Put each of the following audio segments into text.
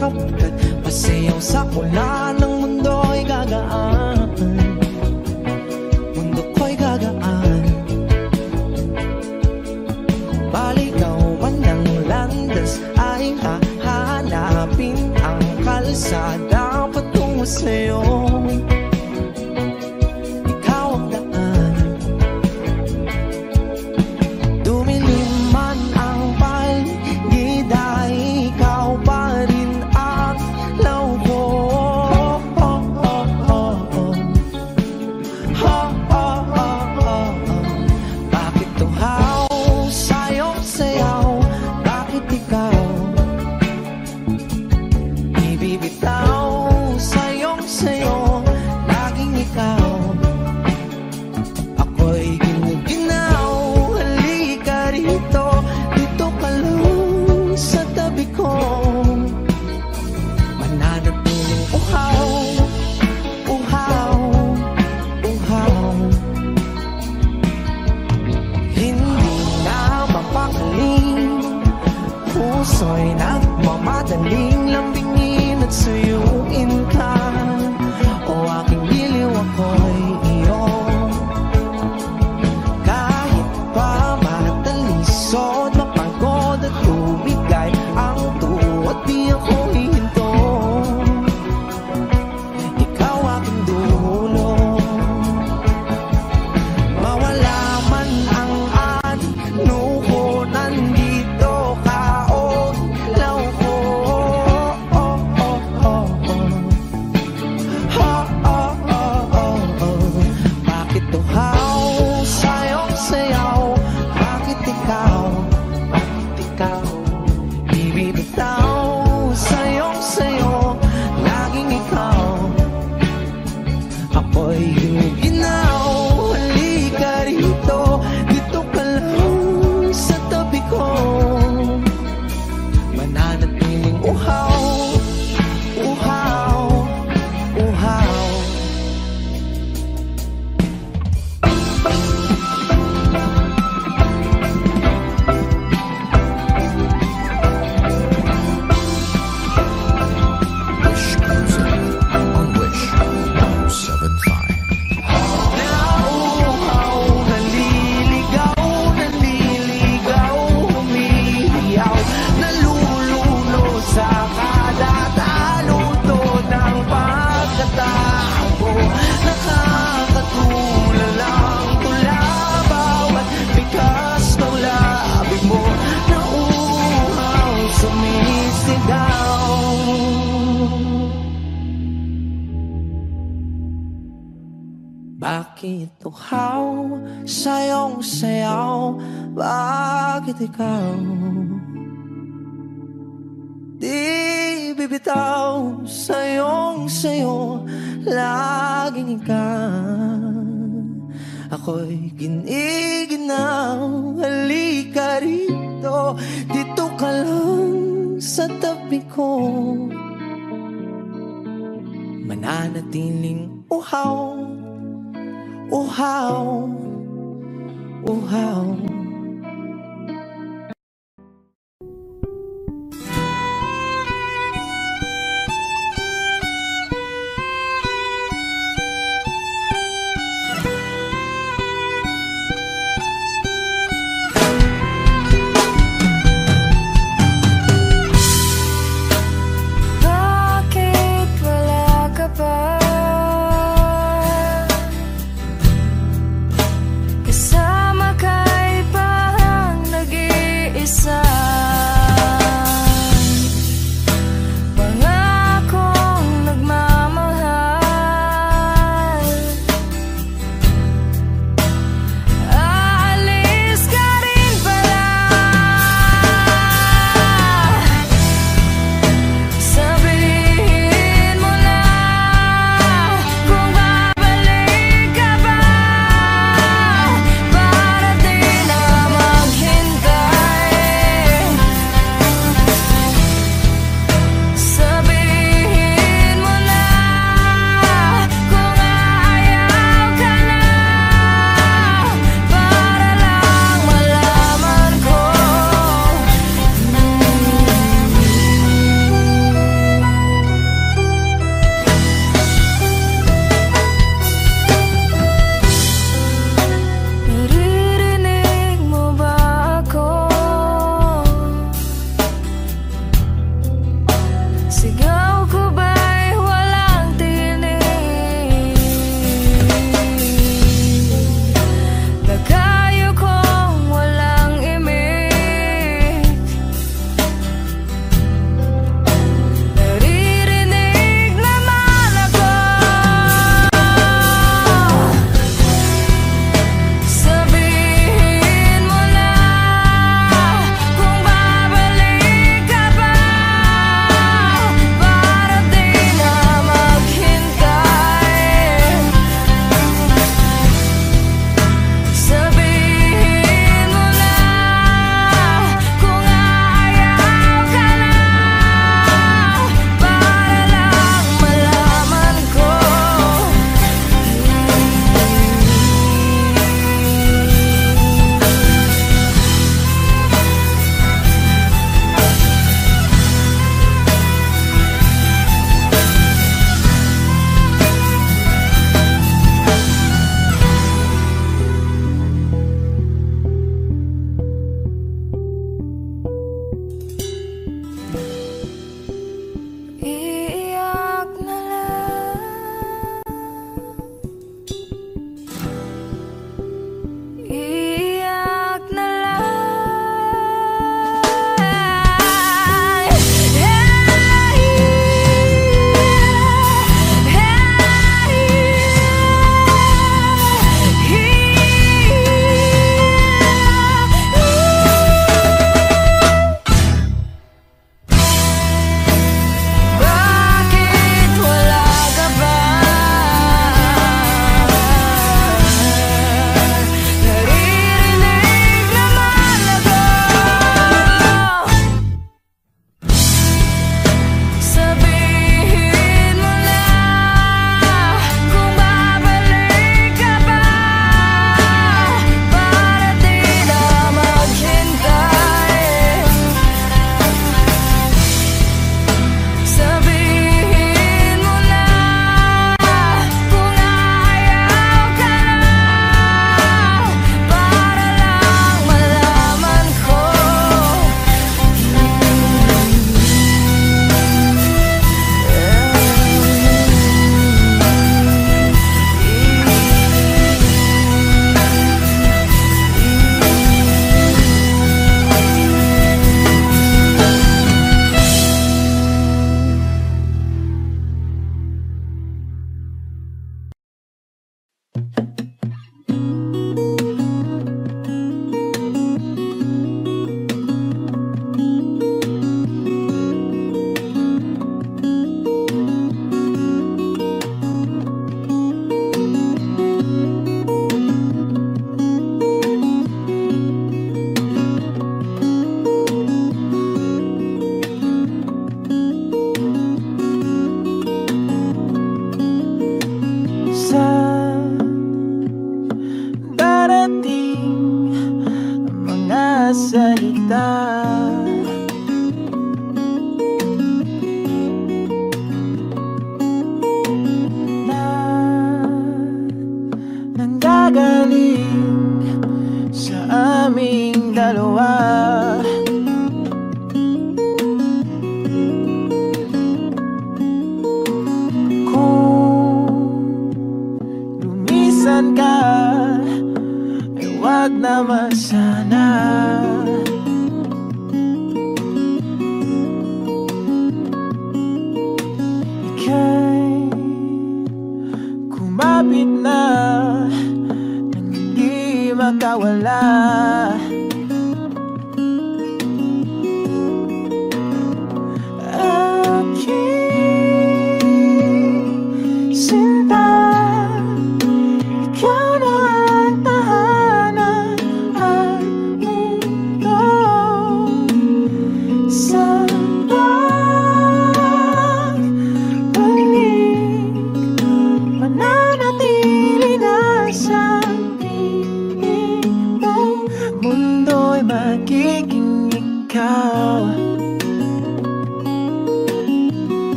kapagkat pasayaw sa ulan ng mundo'y gagaan. Mundo ko'y gagaan. Baligaw man ng landas ay hahanapin ang kalsada patungo sa'yo. Ikaw ang daan. Dumilim man ang paligid ay ikaw pa rin ang lawko. Bakit tuhaw sa'yo sayaw? Bakit ikaw ibibitaw sa'yong sayo? Laging ikaw. Ako'y ginuginaw. Halika rito, dito ka lang sa tabi ko. Mananatiling uhaw, uhaw, uhaw. Hindi na mapakaling, puso'y nagmamadaling lambingin at suyuin ka. O aking giliw, ako'y iyo. Kahit pa matalisod, mapagod at tumigay ang tuwa, di ako hihinto. Ikaw aking dulo. Mawala man ang ano ko, nandito ka o ilaw ko. Bakit tuhaw sa'yong sayaw? Bakit ikaw? Bakit ikaw ibibitaw sa'yong sayo? Laging ikaw. Ako'y ginuginaw. Halika rito, dito ka lang sa tabi ko. Mananatiling uhaw, uhaw, uhaw. Wish Music on Wish 107.5. Nauuhaw, naliligaw, naliligaw, humihiyaw, nalululo sa kada taluto ng pagkatao. Nakakatulala ang tula, bawat bigas ng labi mo. Nauuhaw, sumisigaw. Bakit tuhaw sa'yong sayaw? Bakit ikaw di bibitaw sa'yong sayo? Laging ikaw. Ako'y giniginaw. Halika rito, dito ka lang sa tabi ko. Mananatiling uhaw, uhaw, uhaw. Bakit wala ka pa? Kasama kay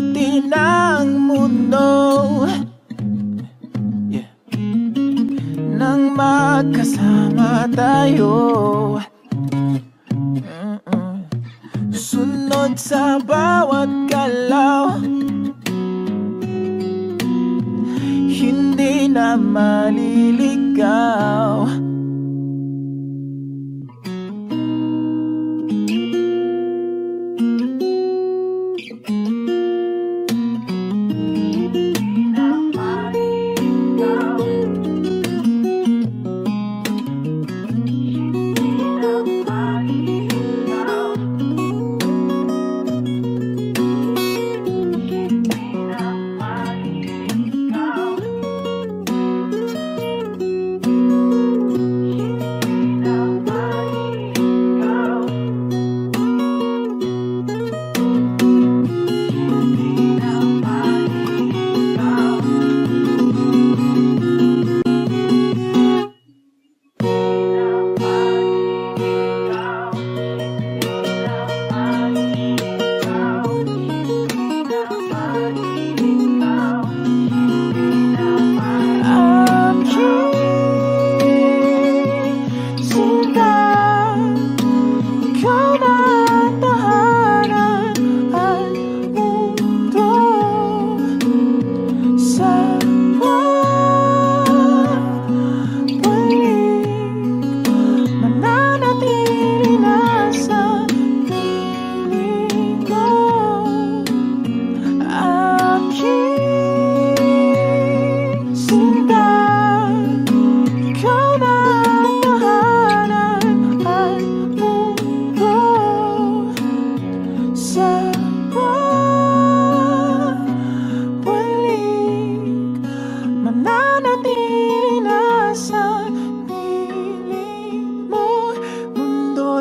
buti ng mundo, nang magkasama tayo. Sunod sa bawat galaw, hindi na maliligaw.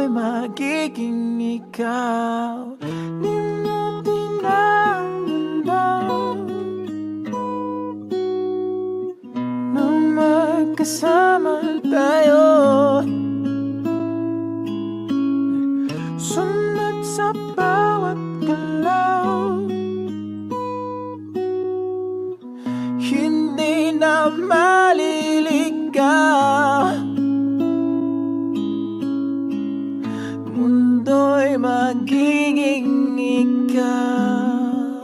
Magiging ikaw, di mo tinanggal nang magkasama tayo. Sunod sa bawat galaw, hindi na maliligaw. Mundo'y magiging ikaw.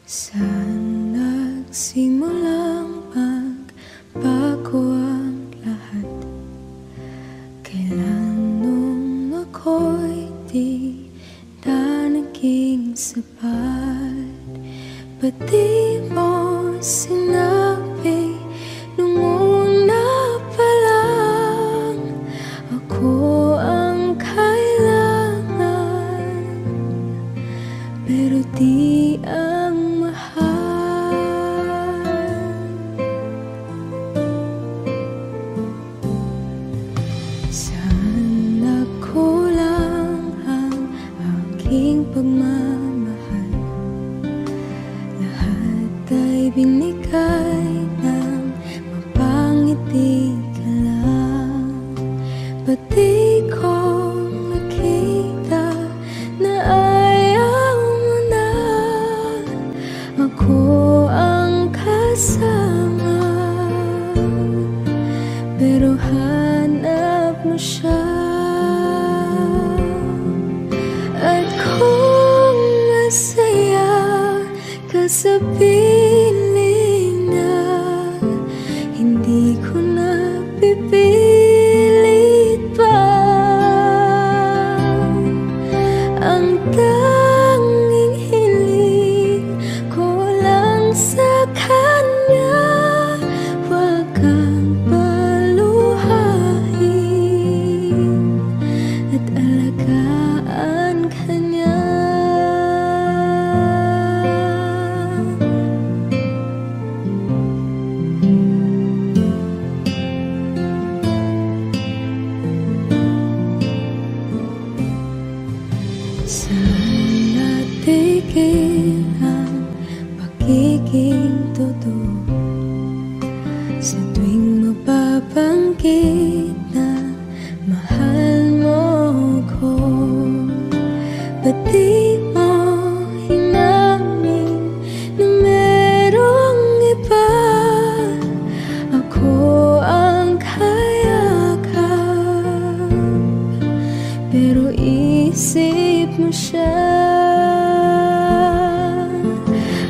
Saan nagsimulang magbago ang lahat? Kailan nung ako'y di na naging sapat? Ba't di mo sinabi nung una pa lang ako ang kailangan, pero di ang mahal? Saan nakulang ang aking pagmamahal? Lahat ay binigay ng mapangiti ka lang. Ba't di ko nakita na ayaw mo na ako ang kasama, pero hanap mo siya? At kung masaya ka sa piling niya, hindi ko na pipilit pa. Ang tanging hiling ko lang sa kanya, wag kang paluhain at alagaan ka niya. Saan natigil ang pagiging totoo? Sa tuwing mapabanggit na mahal mo pero isip mo siya.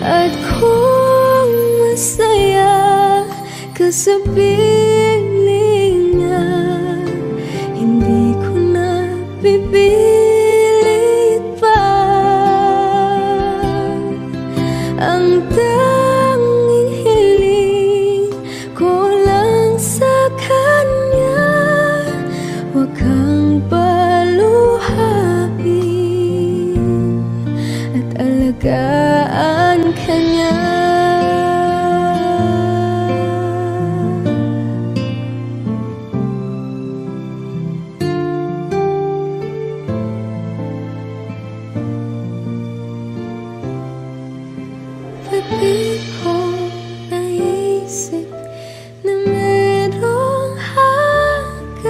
At kung masaya ka sa piling niya, hindi ko na pipilit pa. Ang tanging hiling ko lang sa kanya, huwag kang paluhain at alagaan ka niya. Pag-ibig ko naisip na merong hanggan,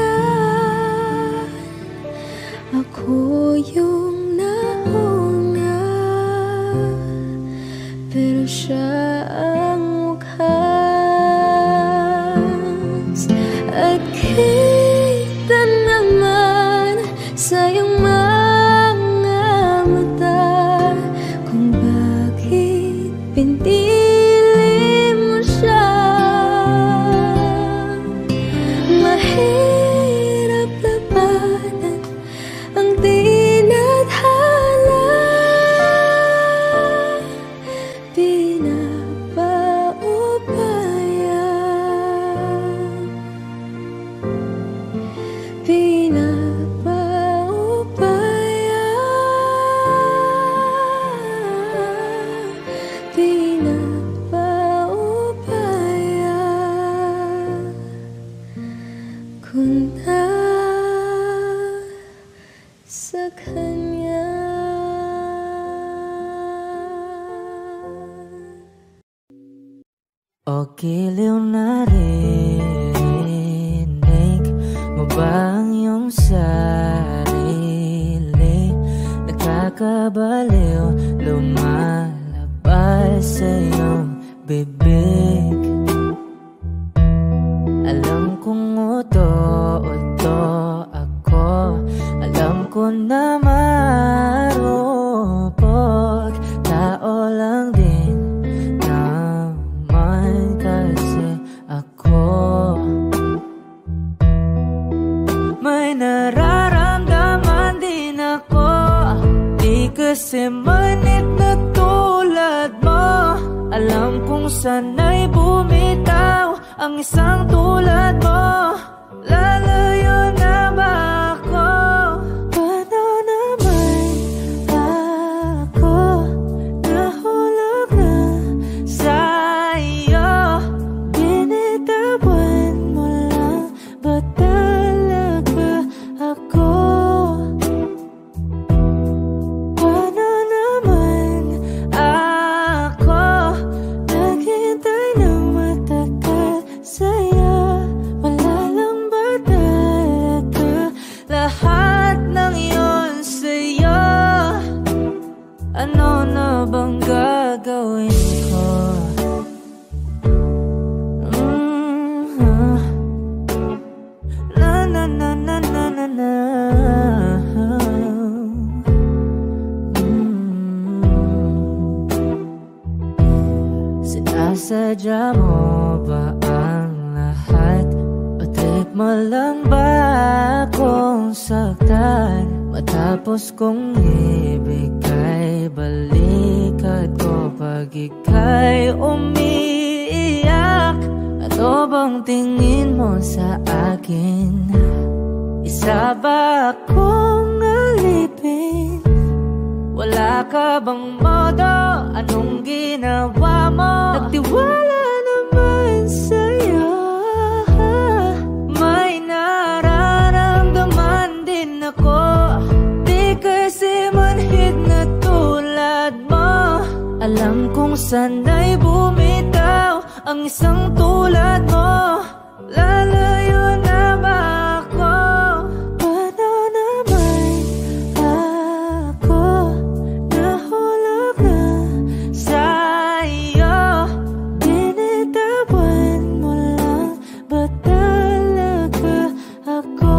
ako yung nauna, pero siya ang wakas. At kita naman sa iyong mga mata kung bakit pinili mo siya. Mahirap labanan ang tinadhana, ko na sa kanya. O giliw na rinig mo ba ang iyong sarili? Nakakabaliw, lumalabas sa iyong bibig. Alam kong uto-uto ako, alam ko na marupok, tao lang din naman kasi ako. May nararamdaman din ako, di kasi manit na tulad mo. Alam kong sana'y bumitaw ang isang tulad mo. Lalayo na ba ako? Paano naman ako nahulog na sa'yo? Binitawan mo lang ba talaga ako? Paano naman ako naghintay ng matagal sa'yo? Wala lang ba talaga lahat ng iyon sa'yo? Ano na bang gagawin ko? Na na na na na na na. Sinasadya mo ba ang lahat? O trip mo lang ba akong saktan? Matapos kong ibigay balikat ko pag ika'y umiiyak. Ano bang tingin mo sa akin? Isa ba akong alipin? Wala ka bang modo? Anong ginawa mo? Nagtiwala naman sa'yo. May nararamdaman din ako, di kasi manhid na tulad mo. Alam kong sana'y bumitaw ang isang tulad mo. Lalayo na ba ako? Paano naman ako nahulog na sa'yo? Binitawan mo lang ba talaga ako?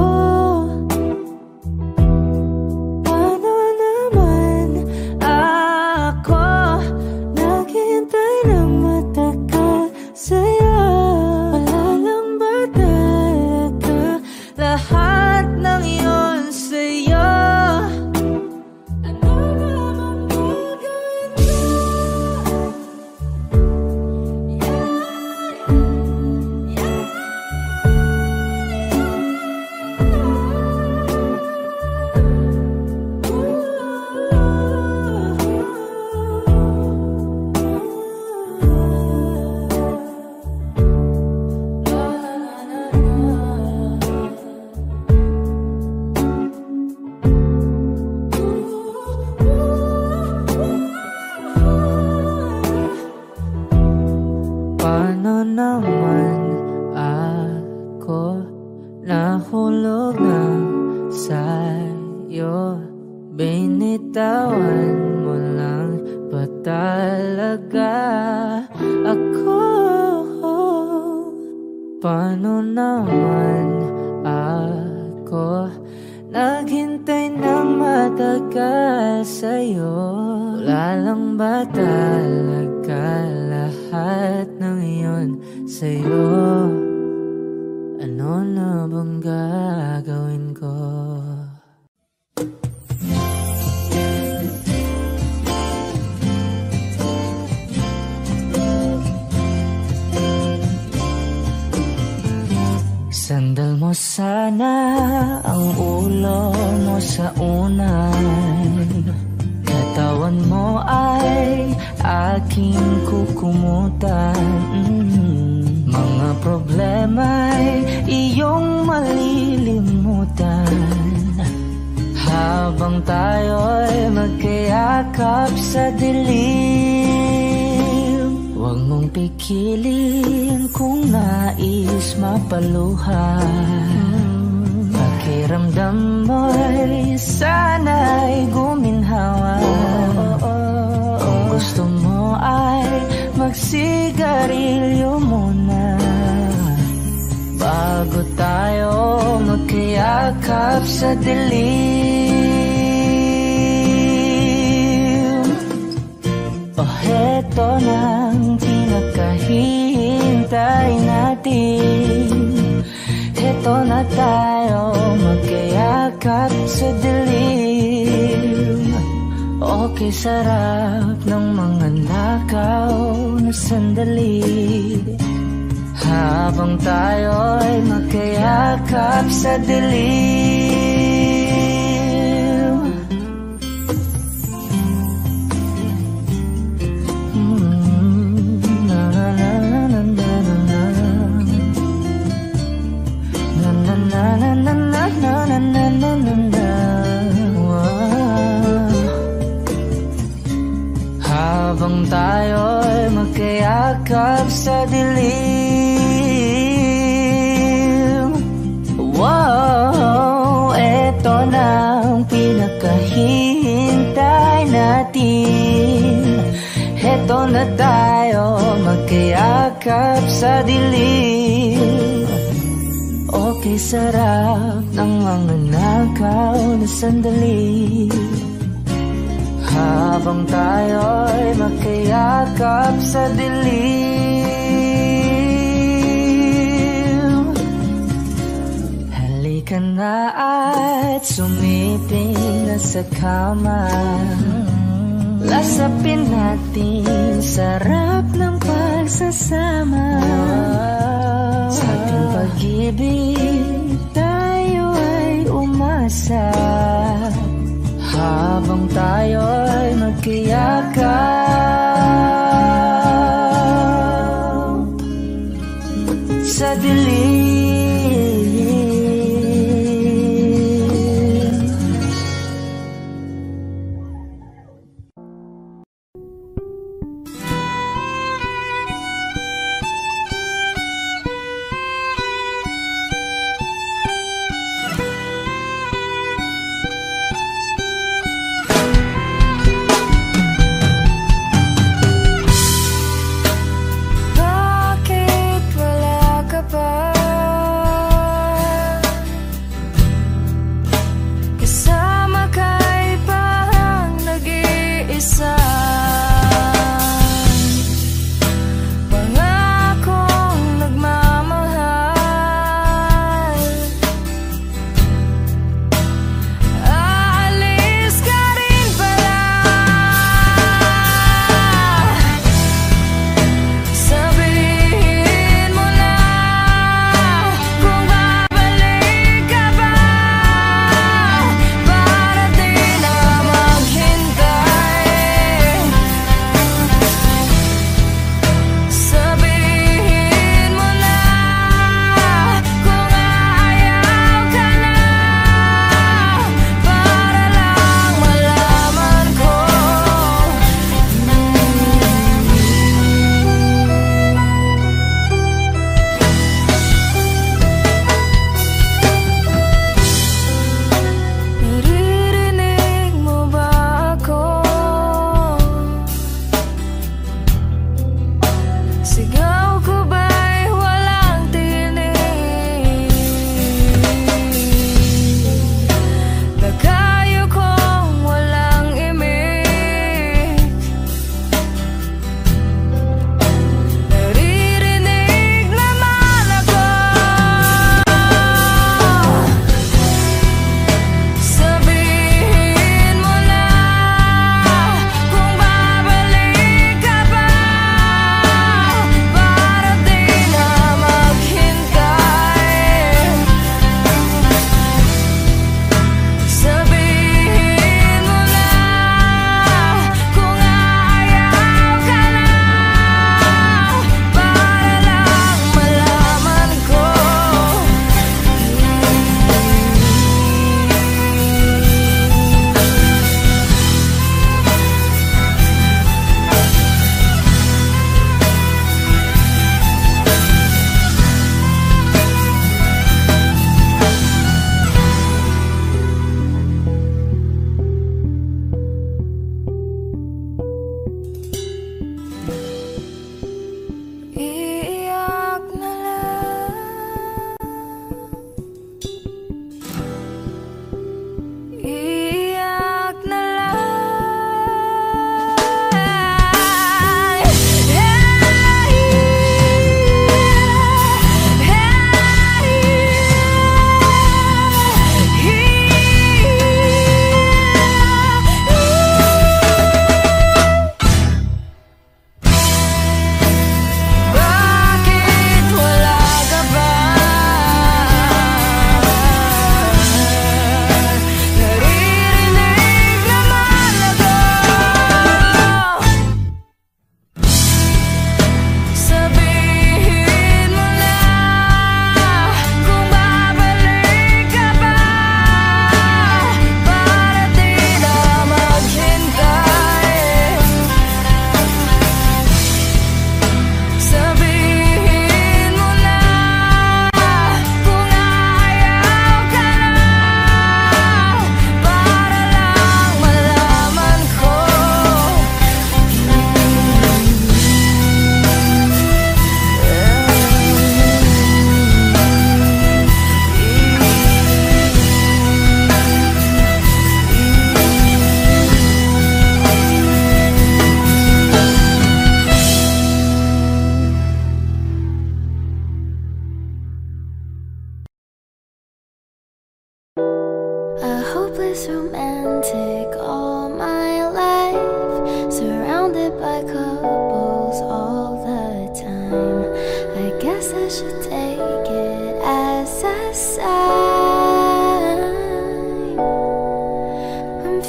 bitawan mo lang ba talaga ako? Paano naman ako naghintay ng matagal sa'yo? Wala lang ba talaga lahat ng iyon sa'yo? Ano na bang gagawin ko? Sandal mo sana ang ulo mo sa unan, katawan mo ay aking kukumutan. Mga problema'y iyong malilimutan habang tayo'y magkayakap sa dilim. Huwag mong pikilin kung nais mapaluhan. Pakiramdam mo'y sana'y guminhawa. Kung gusto mo ay magsigarilyo muna bago tayo magkayakap sa dilim. Heto nang pinakahihintay natin. Heto na tayo magkayakap sa dilim. Okay, sarap ng mga nakaw na sandali habang tayo'y magkayakap sa dilim. Habang tayo'y magkayakap sa dilim. Wow, eto na ang pinakahihintay natin. Eto na tayo magkayakap sa dilim. Okay, sarap ng mga nakaw na sandali habang tayo'y magkayakap sa dilim. Halika na at sumiping na sa kama. Lasapin natin sarap ng pagsasama. Sa ating pag-ibig tayo ay umasa habang tayo'y magkayakap sa dilim.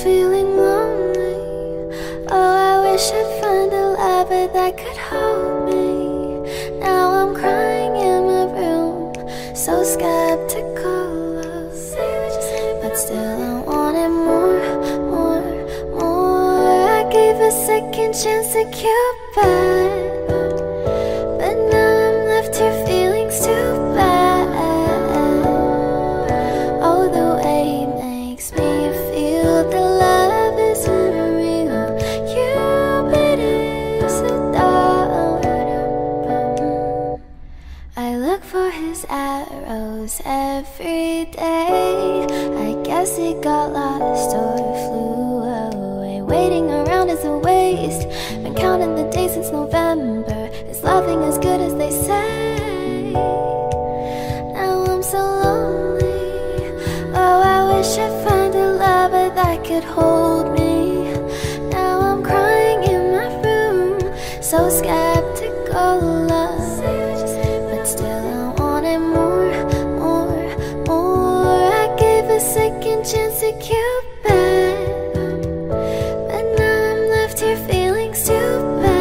feeling lonely. Oh, I wish I'd find a lover that could hold me. Now I'm crying in my room, so skeptical of, but still I wanted more, more, more. I gave a second chance to Cupid, but now I'm left here feeling too bad. Oh, the way he makes me feel that love isn't real. Cupid is so dumb. I look for his arrows every day. I guess he got lost or flew away. Waiting around is a waste. Been counting the days since November. Is loving as good as they say? Now I'm so lonely. Oh, I wish I'd find a lover that could hold me. Now I'm crying in my room, so skeptical of, but still I wanted more, more, more. I gave a second chance to Cupid, but now I'm left here feeling too bad.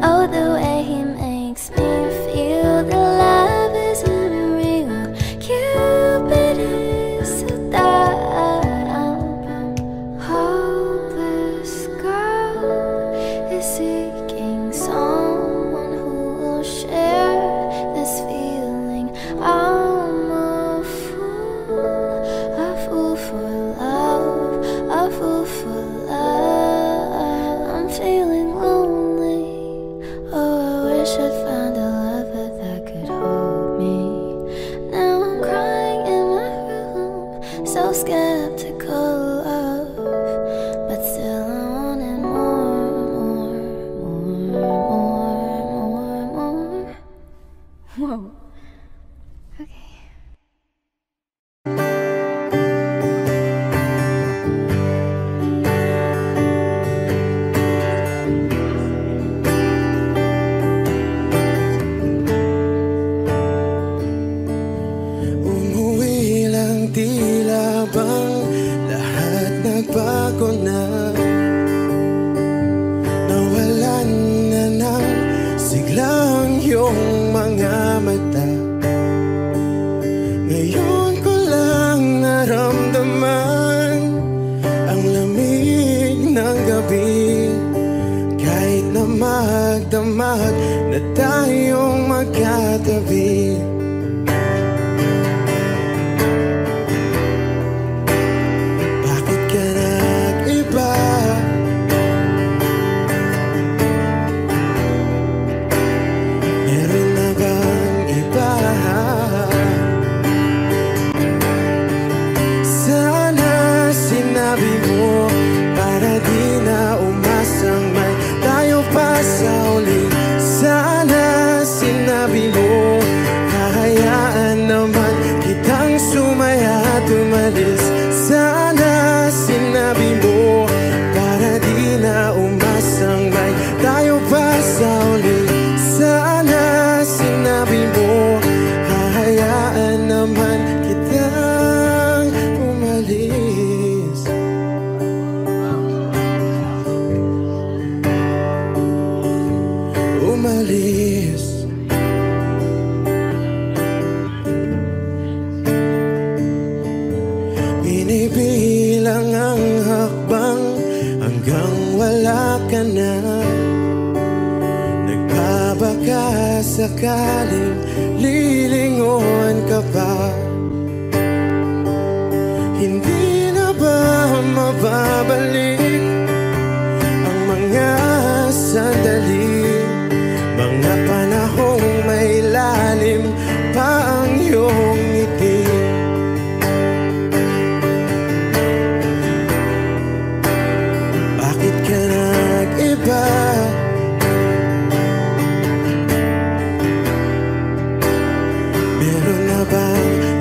Oh, the way he makes me feel that love isn't real. Cupid is so dumb. Hopeless girl is seeking someone who will share this feeling. I'm a fool for love, a fool for love. I'm feeling lonely. Oh, I wish I'd find a lover that could hold me. Now I'm crying in my room, so skeptical of, but still I wanted more, more, more, more. Whoa. Okay. Umuwi lang, tila bang lahat nagbago na. Nawalan na ng siglang iyong mga mata. Ngayon ko lang naramdaman ang lamig ng gabi. Kahit na magdamag na tayong magkatabi. Bakit ka nag-iba? Meron na bang iba? Sana sinabi mo para di na umasang may tayo pa sa uli. Sana sinabi mo hahayaan naman kitang sumaya at umalis. Sana sinabi mo para di na umasang may tayo pa sa uli. Sana sinabi mo hahayaan naman kitang umalis. Umalis. Binibilang ang hakbang hanggang wala ka na. Nagbabaka sakaling lilingon ka pa. Hindi na ba mababalik ang mga sandali, mga panahong may lalim pa ang iyong ngiti? Bakit ka nag-iba? Meron na bang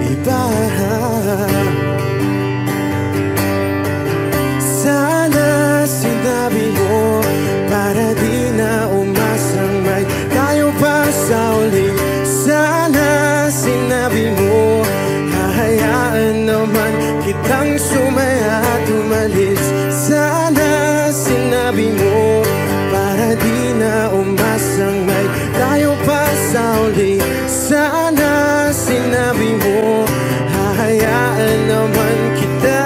sumaya at umalis. Sana sinabi mo para di na umasang may tayo pa sa uli. Sana sinabi mo hahayaan naman kita.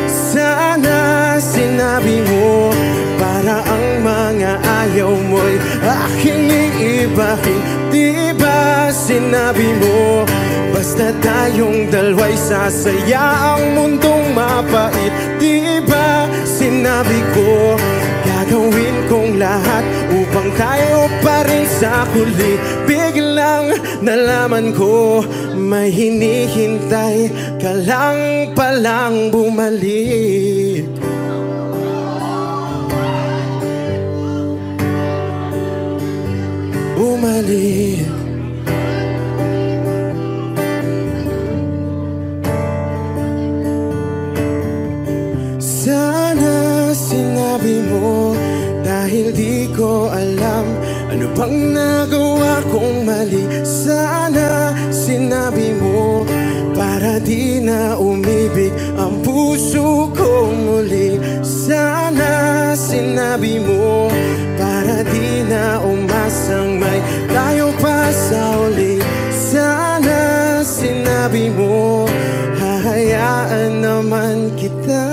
Sana sinabi mo para ang mga ayaw mo'y aking iibahin. Di ba sinabi mo basta tayong dalawa'y sasaya ang mundong mapait. Di ba sinabi ko gagawin kong lahat upang tayo pa rin sa huli. Biglang nalaman ko may hinihintay ka lang palang bumalik. Bumalik. Sana sinabi mo dahil di ko alam ano bang nagawa kong mali. Sana sinabi mo para di na umibig ang puso ko muli. Sana sinabi mo para di na umasang may tayo pa sa uli. Sana sinabi mo hahayaan naman kita.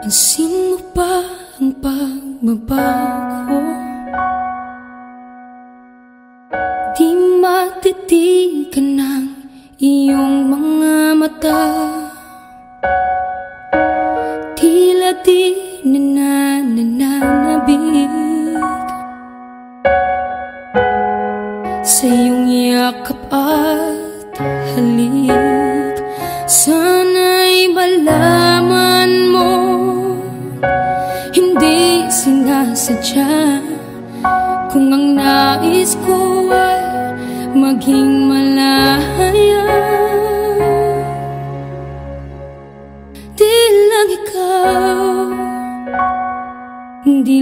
Pansin mo ba ang pagbabago? Di matitigan ng iyong mga mata. Tila di nananabig sa iyong yakap at halik. Sana'y malaman mo hindi sinasadya kung ang nais ko ay maging malaya. Di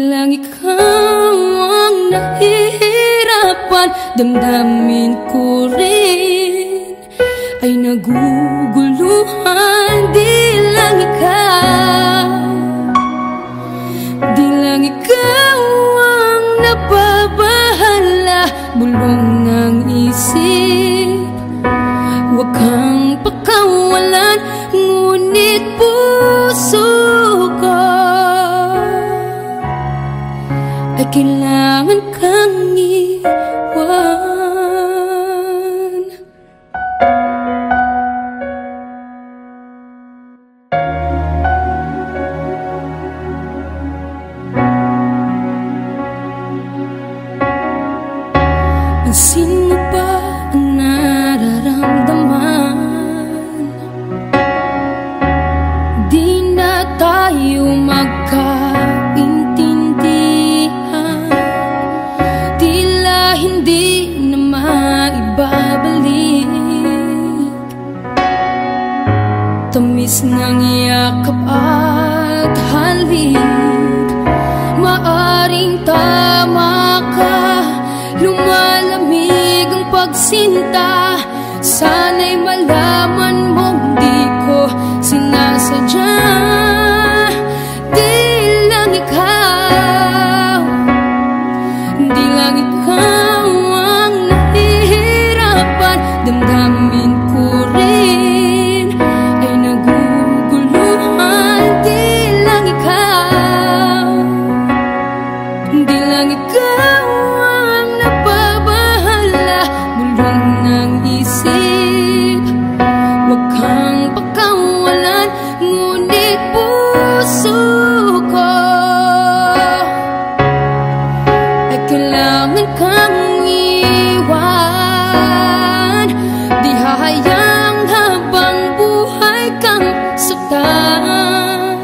lang ikaw ang nahihirapan. Damdamin ko rin ay naguguluhan. Di lang ikaw ang nababahala. Bulong ng isip, huwag kang pakawalan, ngunit puso ko ay kailangan kang iwan. Pansin mo ba ang nararamdaman? Di na tayo magkaintindihan. Tila hindi na maibabalik tamis ng yakap at halik. Maaring tama ka, lumalamig ang pagsinta. Sana'y malaman mong di ko sinasadya. Di lang ikaw ang nahihirapan. Damdamin ko rin ay naguguluhan. Di lang ikaw ang nababahala. Bulong ng isip, huwag kang pakawalan, ngunit puso ko ay kailangan kang iwan. Di hahayang habang buhay kang saktan.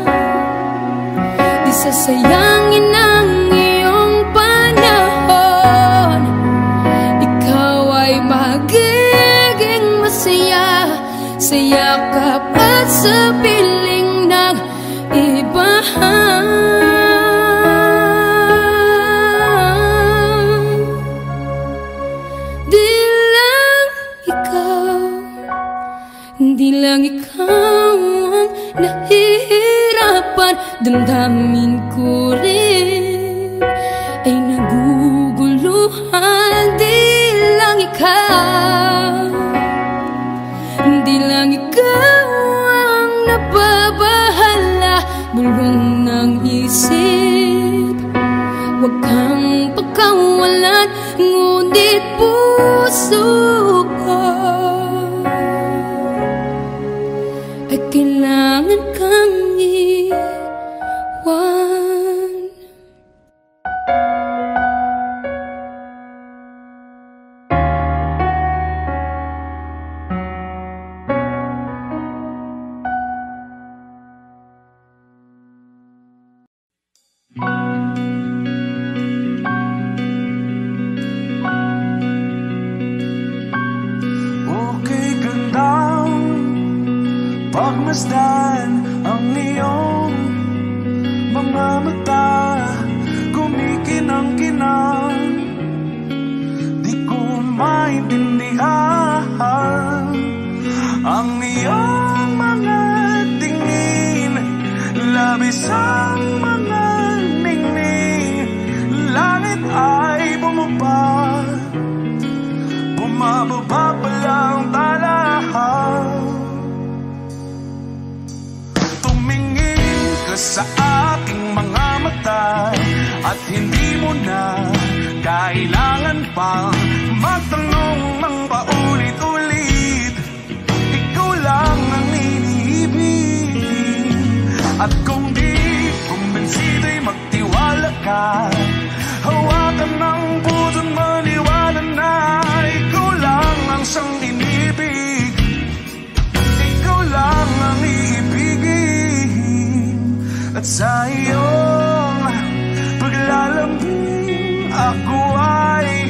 Di sasayangin ang iyong panahon. Ikaw ay mag sa yakap at sa piling ng iba. Di lang ikaw ang nahihirapan, damdamin ko rin ay naguguluhan. Di lang ikaw ang nababahala, bulong ng isip. Huwag kang pagkawalan, ngunit puso ko ay kailangan kang iwan. Okay, gandang pagmasdan ang iyong mga mata, kumikinang-kinang. Di ko maintindihan ang iyong mga tingin, labis ang mga ningning. Langit ay bumaba, bumababa pa lang talahan. Tumingin ka sa aking mga mata at hindi mo na kailangan pang magtanong ng paulit-ulit. Ikaw lang ang iniibig, at kung di kumbinsido'y magtiwala ka. Hawakan ng puso't maniwala na ikaw lang ang siyang inibig. Ikaw lang ang iibigin, at sa iyong paglalambing ako ay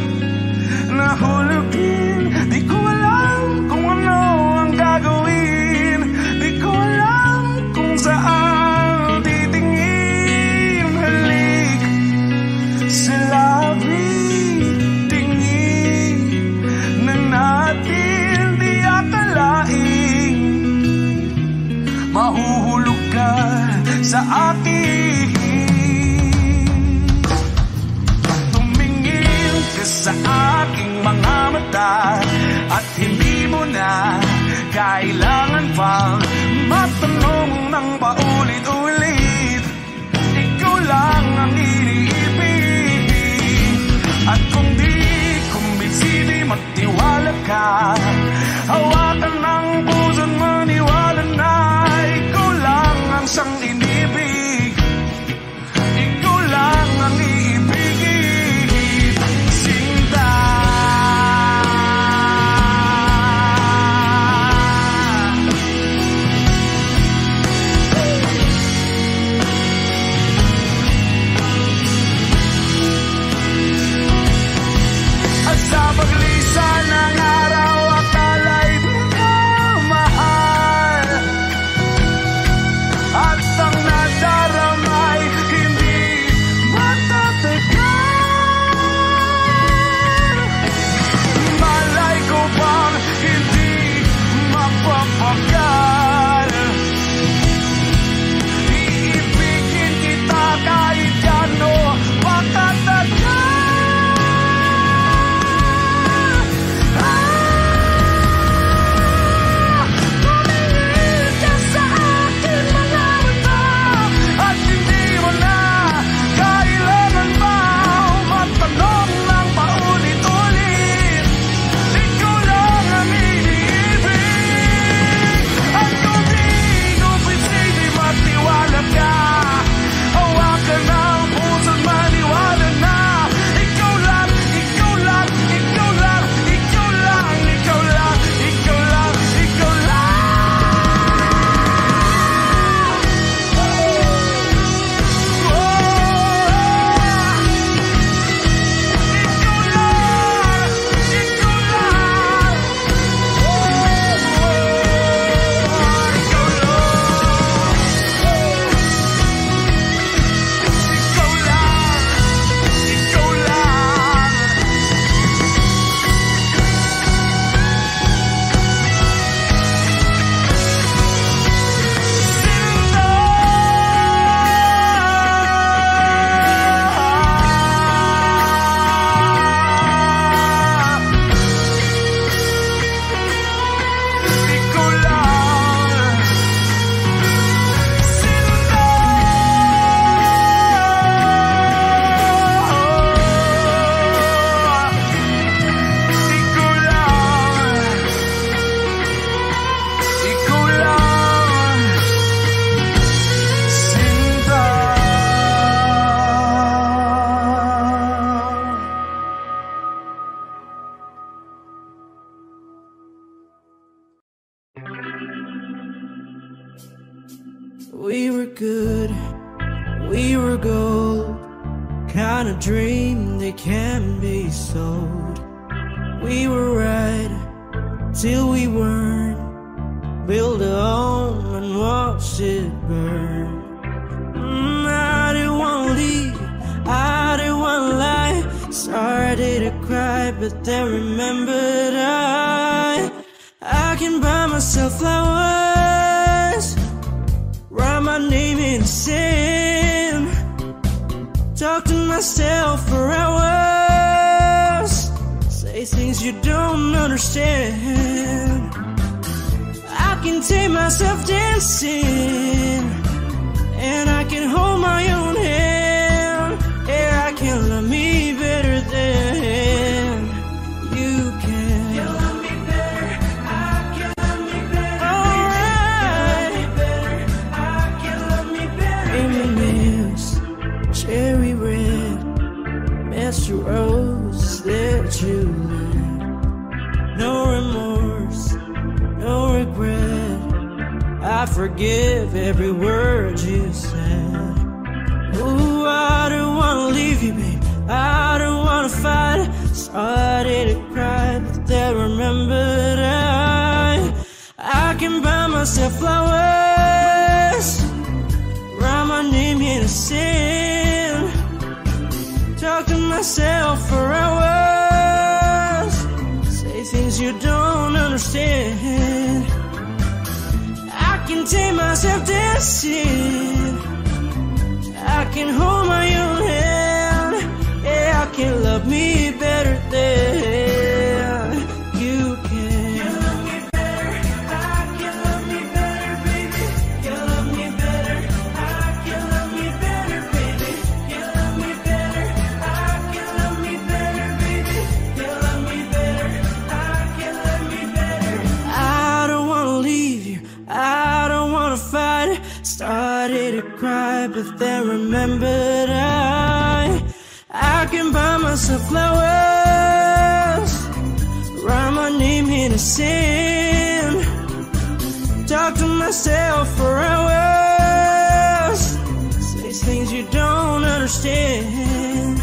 nahulugin. Di ko alam kung ano ang gagawin, di ko alam kung saan titingin. Halik sa labi, tingin na natin di akalain. Mahuhulog ka sa akin. Tumingin ka sa aking mga mata at hindi mo na kailangan pang matanong ng paulit-ulit. Ikaw lang ang iniibig, at kung di kumbinsido'y magtiwala ka. Hawakan ng puso't maniwala na ikaw lang ang siyang inibig. Ikaw lang ang iibigin, Sinta. At sa paglisan ng araw We were good, we were gold, kind of dream that can be sold. We were right till we weren't, build a home and watch it burn. I didn't want to leave, I didn't want to lie, started to cry but then remembered I can buy myself flowers, write my name in the sand, talk to myself for hours, say things you don't understand. I can take myself dancing, and I can hold my own hand. Yeah, I can love me better than you can. You love me better, I can love me better. Alright, I can love me better. M&M's, cherry red, Mr. Rose that you led. No remorse, no regret, I forgive every word you said. Ooh, I don't wanna leave you, babe, I don't wanna fight. Started to cry, but then remembered I can buy myself flowers, write my name in the sand, talk to myself for hours, say things you don't understand. I can take myself dancing, I can hold my own hand. Yeah, I can love me better than you can. You love me better, I can love me better, baby. You love me better, I can love me better, baby. You love me better, I can love me better, baby. You love me better, I can love me better. I don't wanna leave you, I don't wanna fight. Started to cry, but then remembered I can buy myself flowers, write my name in the sand, talk to myself for hours, say things you don't understand.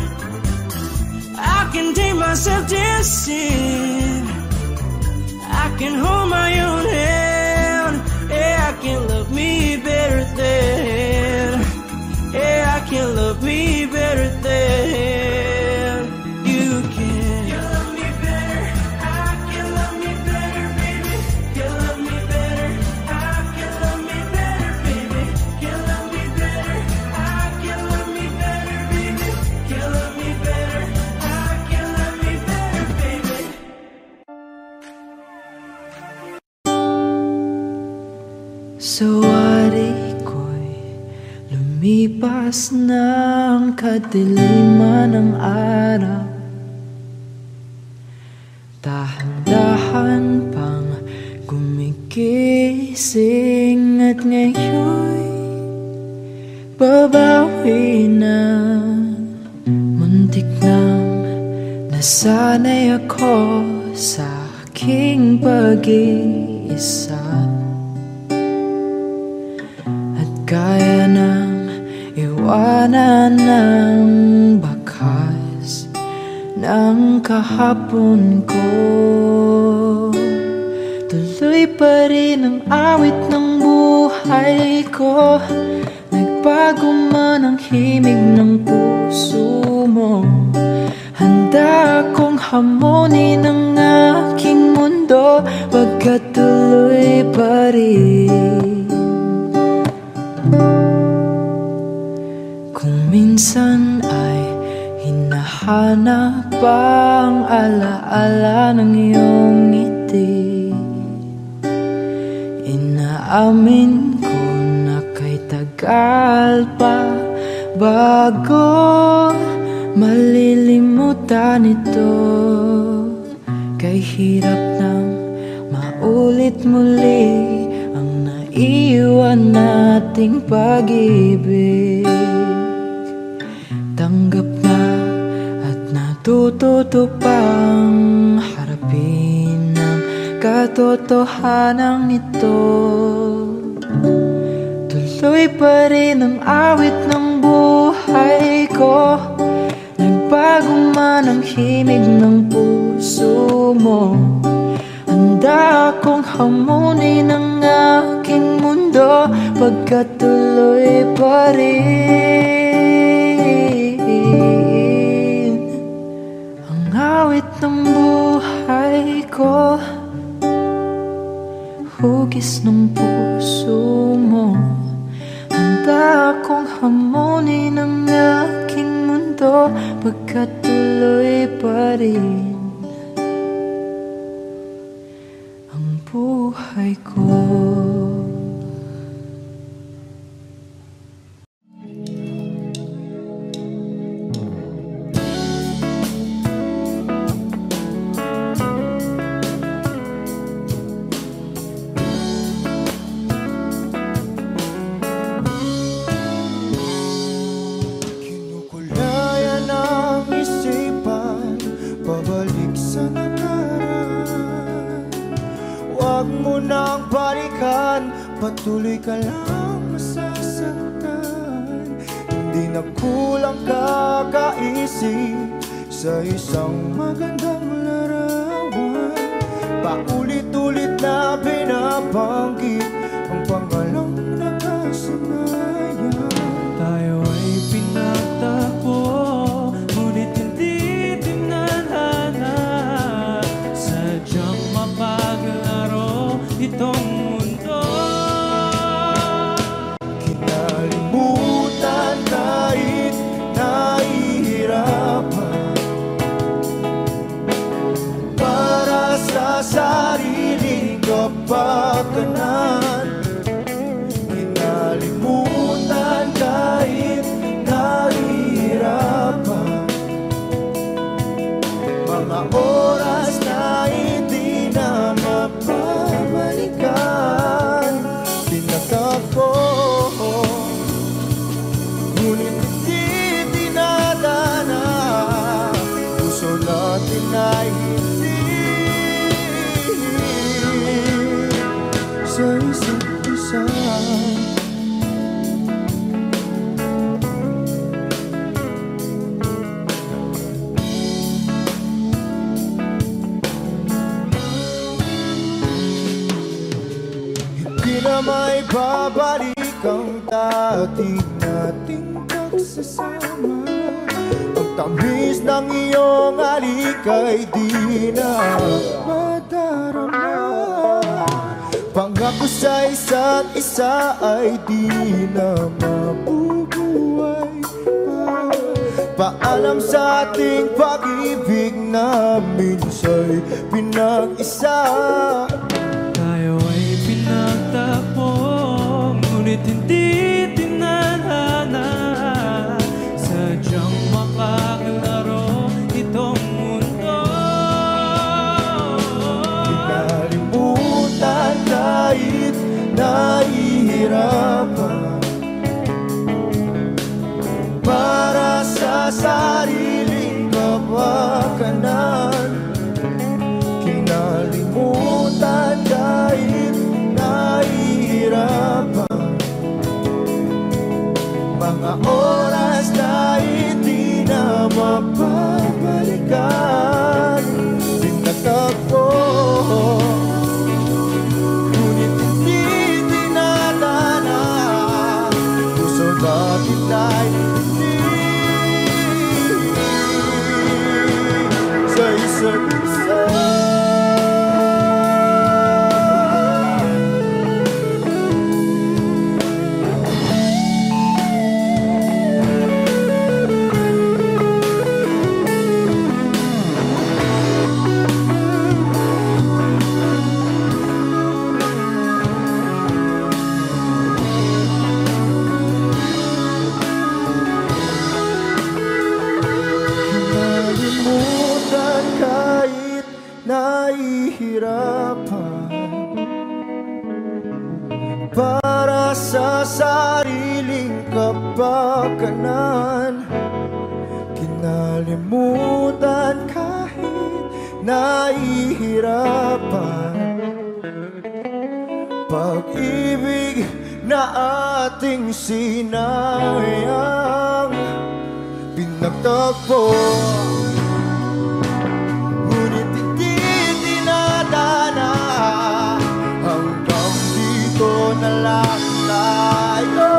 I can take myself dancing, I can hold my own hand. Yeah, I can love me better than, yeah, I can love me better than you can. You love me better, I can love me better, baby. You love me better, I can love me better, baby. You love me better, I can love me better, baby. You love me better, I can love me better, baby. Sawari ko'y lumipas ng kadiliman ng araw, dahan-dahan pang gumigising at ngayon'y babawi na. Muntik nang nasanay ako sa aking pag-iisa, kaya nang iwanan ng bakas ng kahapon ko. Tuloy pa rin ang awit ng buhay ko, nagbago man ang himig ng puso mo. Handa akong hamunin ang aking mundo, pagkatuloy pa rin. Kung minsan ay hinahanap ang alaala ng iyong ngiti, inaamin ko na kay tagal pa bago malilimutan ito. Kay hirap nang maulit muli ang naiwan nating pag-ibig. Tanggap na at natututo pang harapin ang katotohanan ito. Tuloy pa rin ang awit ng buhay ko. Nagbago man ang himig ng puso mo. Handa akong hamunin ang aking mundo, pagkat tuloy pa rin ang awit ng buhay ko. Hugis ng puso mo, handa akong hamunin ang aking mundo, pagkat tuloy pa rin ang buhay ko. Patuloy ka lang masasaktan. Hindi na kulang kakaisip sa isang magandang larawan. Paulit-ulit na binabanggit ang pangalang nakasanayan. Tayo ay pinagtagpo, ngunit hindi tinadhana. Sadyang mapaglaro itong sariling kapakanan. Kinalimutan kahit nahihirapan. Mga oras na hindi na mapabalikan. Tinatagpo, ngunit hindi dinadana. Puso natin ay sa isa't isa. Hindi na may babalik ang dati nating pagsasama. Ang tamis ng iyong halik ay di na madarama. Pangako sa isa't isa ay di na mabubuhay pa. Paalam sa ating pag-ibig na minsa'y pinag-isa. Tayo ay pinagtagpo, ngunit hindi tinadhana. Sadyang makakalaro itong mundo. Kinalimutan kahit nahihirapan. Para sa sariling kapakanan. Kinalimutan kahit nahihirapan. Mga oras na hindi na mapabalikan. Tinatagpo, ngunit hindi dinadana. Puso natin ay hindi sa isa't isa. Kinalimutan kahit nahihirapan. Para sa sariling kapakanan. Kinalimutan kahit nahihirapan. Pag-ibig na ating sinayang pinagtagpo. Ngunit hindi dinadana, hanggang dito na lang tayo.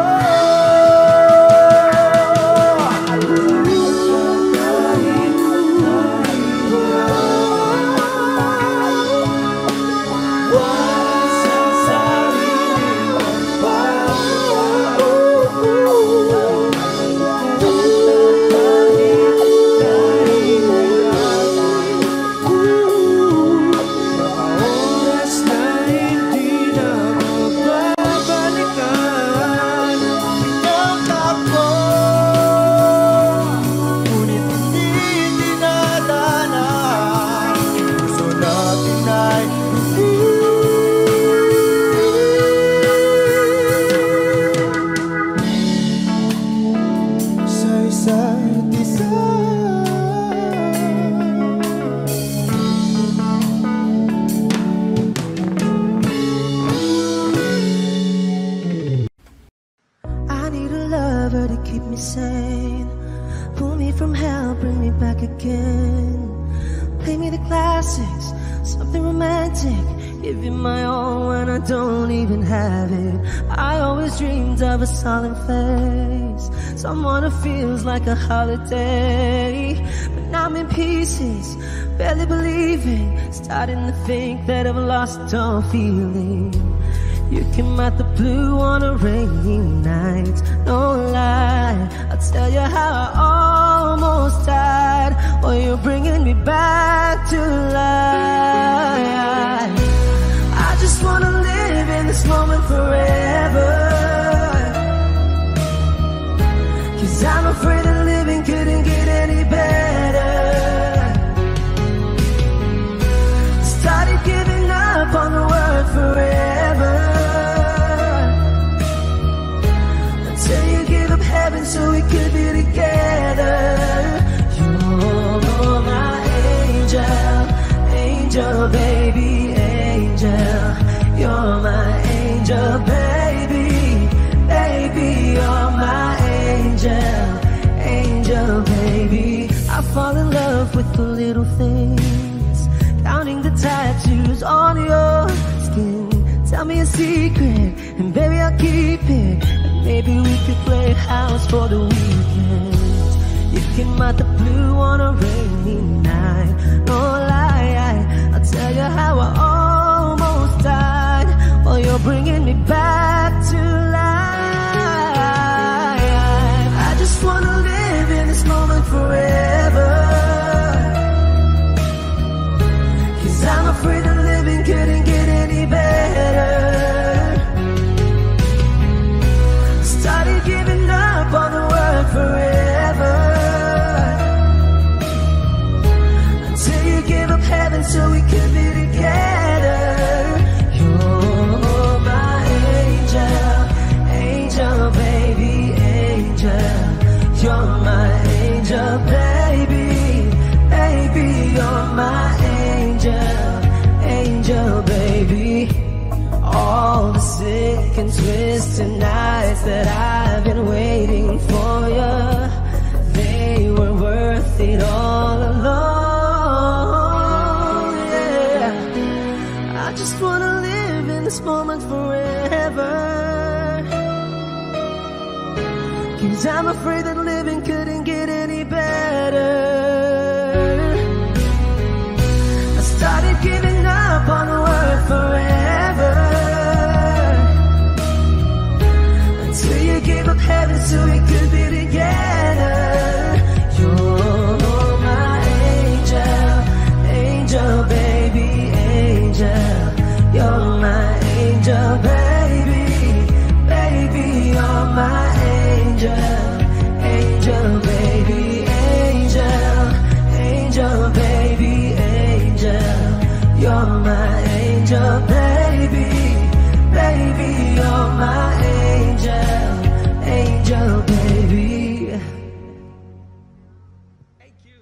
Solemn face, someone who feels like a holiday. But now I'm in pieces, barely believing, starting to think that I've lost all feeling. You came out the blue on a rainy night, no lie, I'll tell you how I almost died. Well, you're bringing me back to life. I just wanna live in this moment forever. I'm afraid that living couldn't get any better. Started giving up on the word forever, until you gave up heaven so we could be together. You're my angel, angel baby, angel. You're my angel baby, baby, you're my angel, angel baby. I fall in love with the little things, counting the tattoos on your skin. Tell me a secret, and baby I'll keep it. And maybe we could play house for the weekend. You came out the blue on a rainy night, no lie, I'll tell you how I almost died. Well, you're bringing me back to life. I just wanna live in this moment forever, 'cause I'm afraid that living couldn't get any better. Started giving up on the word forever, until you gave up heaven so we could be together. You're my angel, angel baby, angel. You're my angel, baby, baby, you're my angel, angel, baby. All the sick and twisted nights that I've been waiting for you, they were worth it all alone, yeah. I just wanna live in this moment forever, 'cause I'm afraid that living couldn't get any better. I started giving up on the word forever, until you gave up heaven so we could be together. You're my angel, angel baby, angel. You're my angel baby, baby, you're my angel, angel baby, angel, angel baby, angel. You're my angel baby, baby, you're my angel, angel baby. Thank you.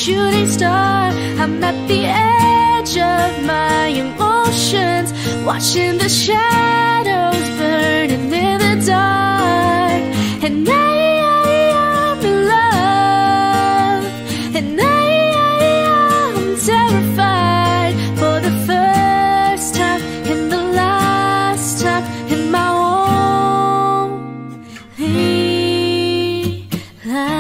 shooting star. I'm at the edge of my emotions, watching the shadows burning in the dark. And I'm in love, and I'm terrified for the first time and the last time in my only life.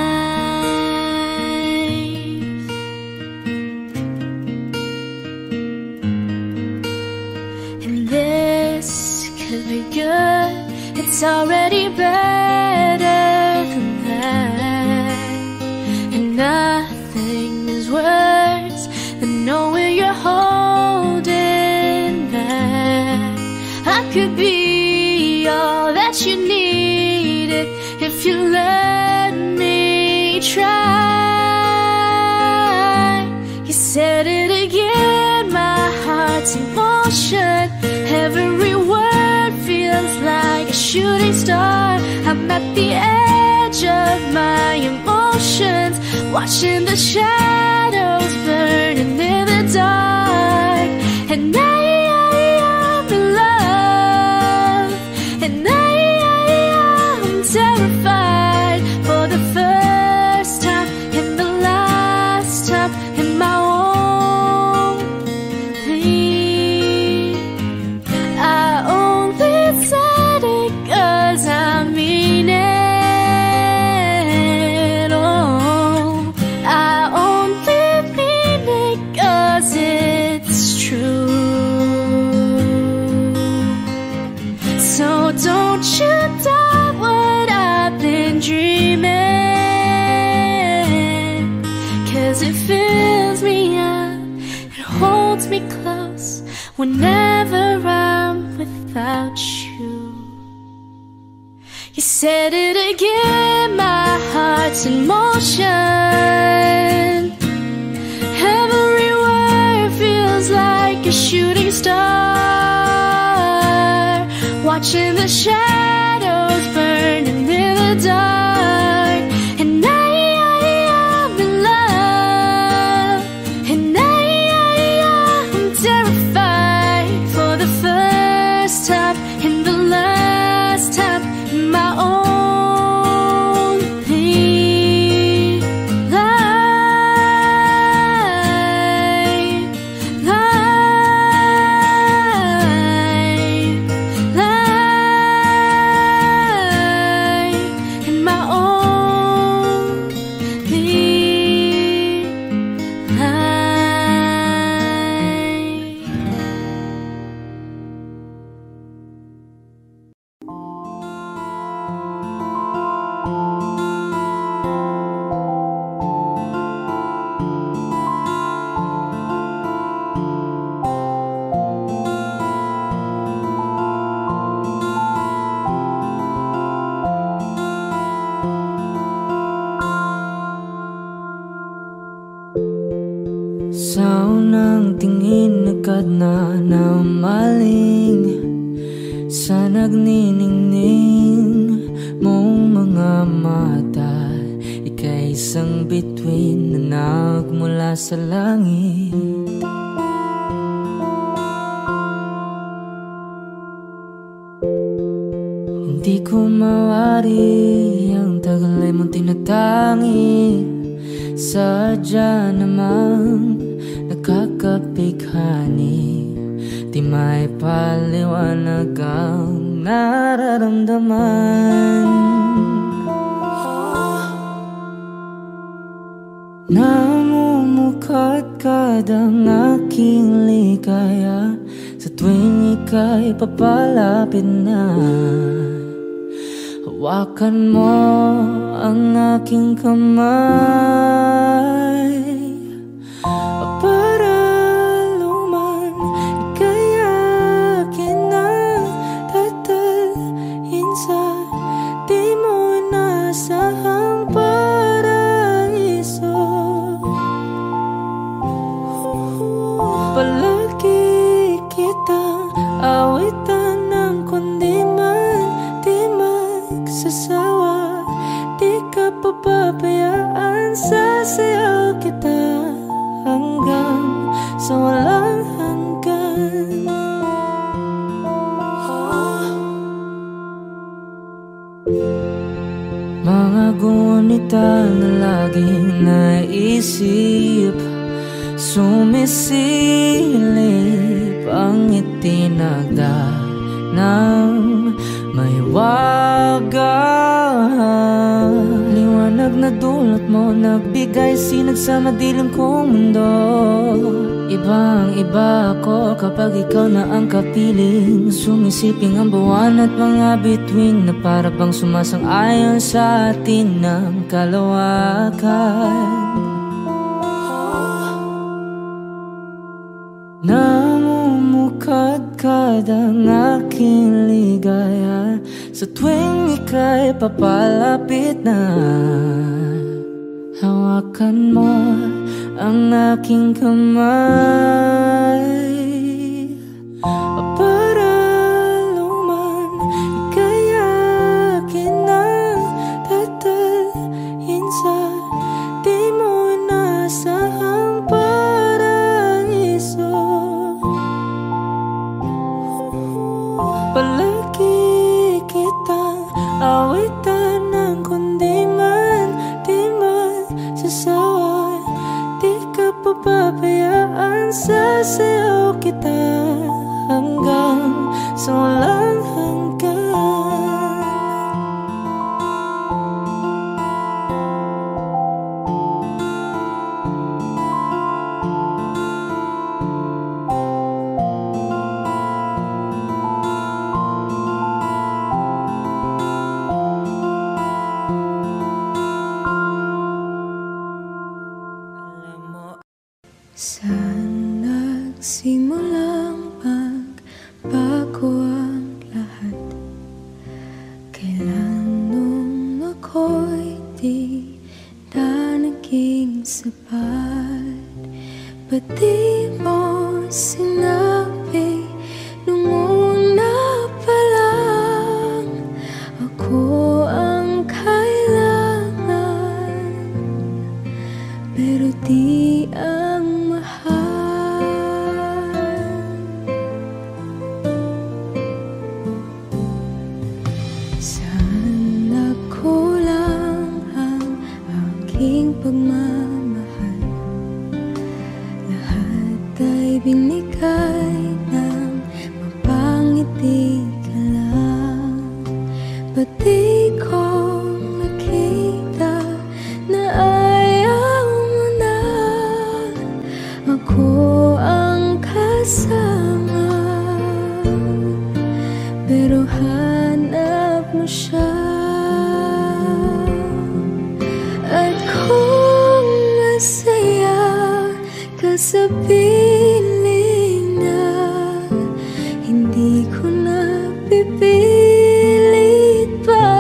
And this could be good, it's already better than that. And nothing is worse than knowing you're holding back. I could be all that you needed if you let me try. You said it again, my heart's in motion. Every word feels like a shooting star. I'm at the edge of my emotions, watching the shadows burning in the dark. And I'm in love, and I'm terrified for the first time and the last time in my only. I only said it 'cause I mean it. Oh, I only mean it 'cause it's true. So don't you doubt what I've been dreaming, 'cause it fills me up, it holds me close whenever I'm without you. You said it again, my heart's in motion. Every word feels like a shooting star, watching the shadows burning in the dark. And I'm in love, and I'm terrified for the first time and the last time in my only life. In my only life. Sa unang tingin agad na naumaling sa nagniningning mong mga mata. Ika'y isang bituin na nagmula sa langit. Hindi ko mawari ang tagal ay mong tinatangi. Sadya namang nakakapighani, di may paliwanag ang nararamdaman. Namumukadkad ang aking ligaya sa tuwing ika'y papalapit na. Hawakan mo ang aking kamay para luman ika'y akin na tatalhin sa di mo inasahang paraiso. Palagi kitang awitan ng kundi man di magsasawa. Di ka papabayaan, sasayaw kita. gunita na laging naisip, sumisilip ang itinagda ng may wagang liwanag na dulot mo, nagbigay sinag sa madilim kong mundo. Ibang iba ako kapag ikaw na ang kapiling, sumisiping ang buwan at mga bituin na para bang sumasang-ayon sa atin ng kalawakan. Namumukadkad ang aking ligaya sa tuwing ika'y papalapit na. Hawakan mo ang aking kamay para luman ika'y akin ang tatalhin sa di mo inasahang paraiso. Palagi kitang awitan ng kundi man di man sasawa. Di ka papabayaan, sasayaw kita hanggang sa walang hanggan. Saan nagsimulang magbago ang lahat? Kailan nung ako'y di na naging sapat? Ba't di mo sinabi nung una pa lang ako ang kailangan, pero di ang pagmamahal? Lahat ay binigay ng mapangiti ka lang. Ba't di ko nakita na ayaw mo na ako ang kasama, pero hanap mo siya. At kung masaya ka sa piling na hindi ko na pipilit pa,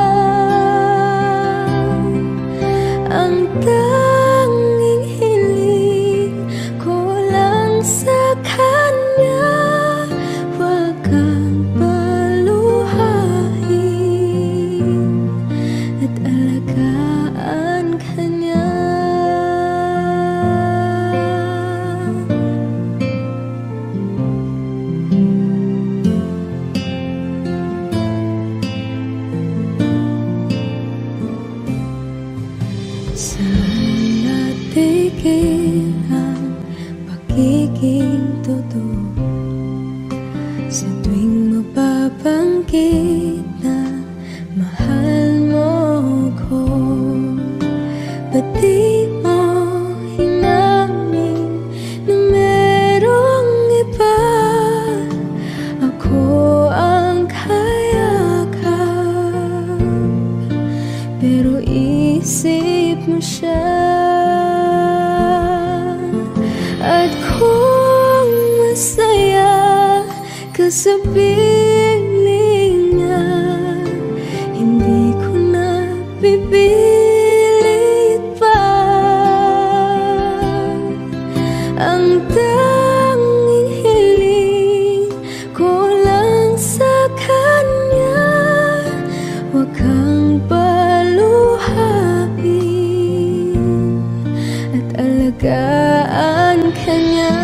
ang tanging hiling ko lang sa kanya, wag kang paluhain at alagaan ka niya. Saan natigil ang pagiging totoo sa tuwing mapabanggit na mahal mo ko? Ba't di mo hinamin na merong iba? Ako ang kayakap, pero isip mo siya. At kung masaya ka sa piling niya, hindi ko na pipilit pa, ang tanging hiling ko lang sa kanya, wag kang paluhain at alagaan ka niya.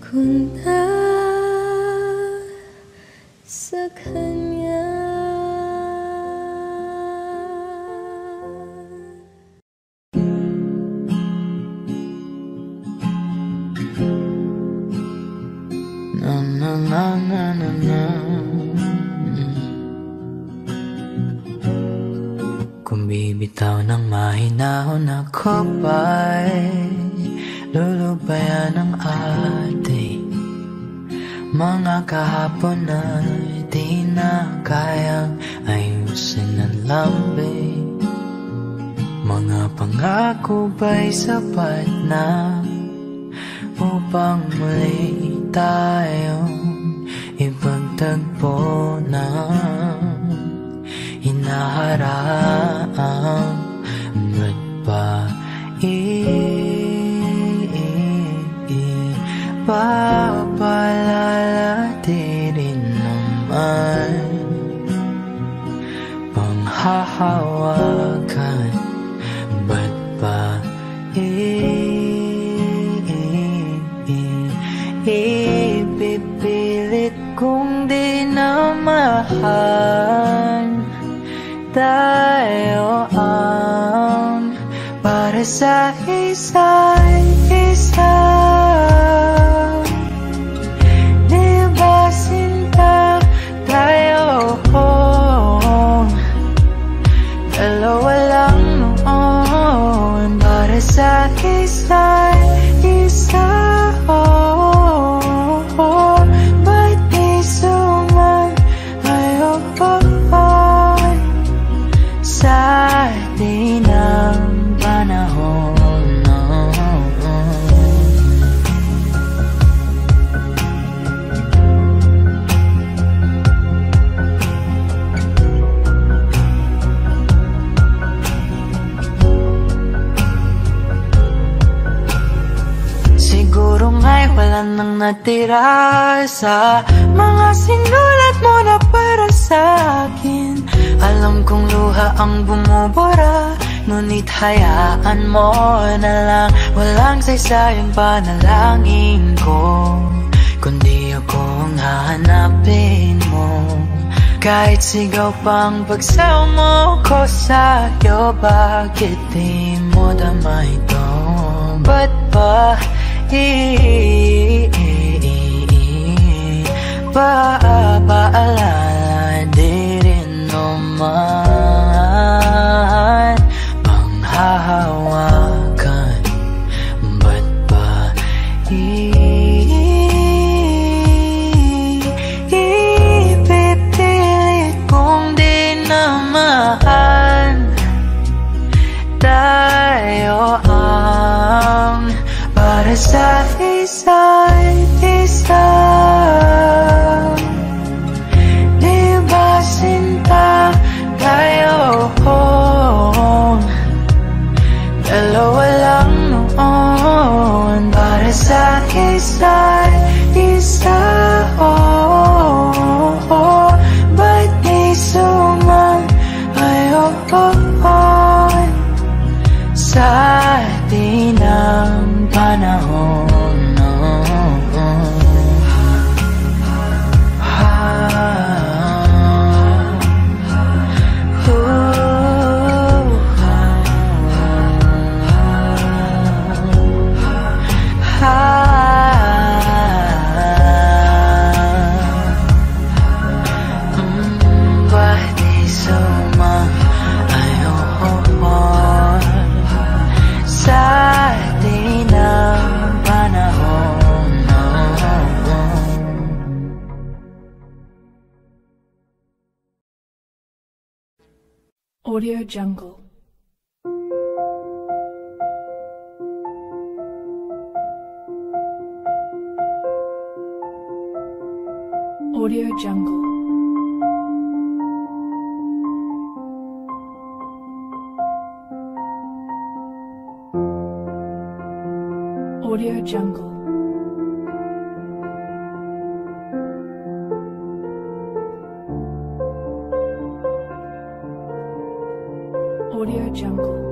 ko na sa kanya. Na na na na na na. Kung bibitaw ng mahinahon ako ba'y lulubayan ng ating mga kahapon na di na kayang ayusin ng lambing. Mga pangako ba'y sapat na upang muli tayong ipagtagpo ng hinaharap? Ba't ba papalala rin naman panghahawakan? Ba't ba ipipilit kong di na mahal? Tayo ang para sa isa't isa. Di ba sinta tayo? Dalawa lang noon para sa isa't isa. Ba't di sumayon sa atin ang panahon? Siguro nga'y wala nang natira sa mga sinulat mo na para sa akin. Alam kong luha ang bumubura, ngunit hayaan mo na lang. Walang saysayang panalangin ko, kundi ako ang hahanapin mo. Kahit sigaw pang pagsaw mo ko sa'yo, bakit di mo dama ito? Ba't ba paalala di rin naman panghahawakan? Ba't ba ipipilit kong di na mahal? Tayo ang para sa isa't isa. Di ba sinta tayo? Dalawa lang noon para sa isa't isa. Ba't di sumayon sa atin ang panahon? Audio Jungle. Audio Jungle. Audio Jungle. Audio Jungle.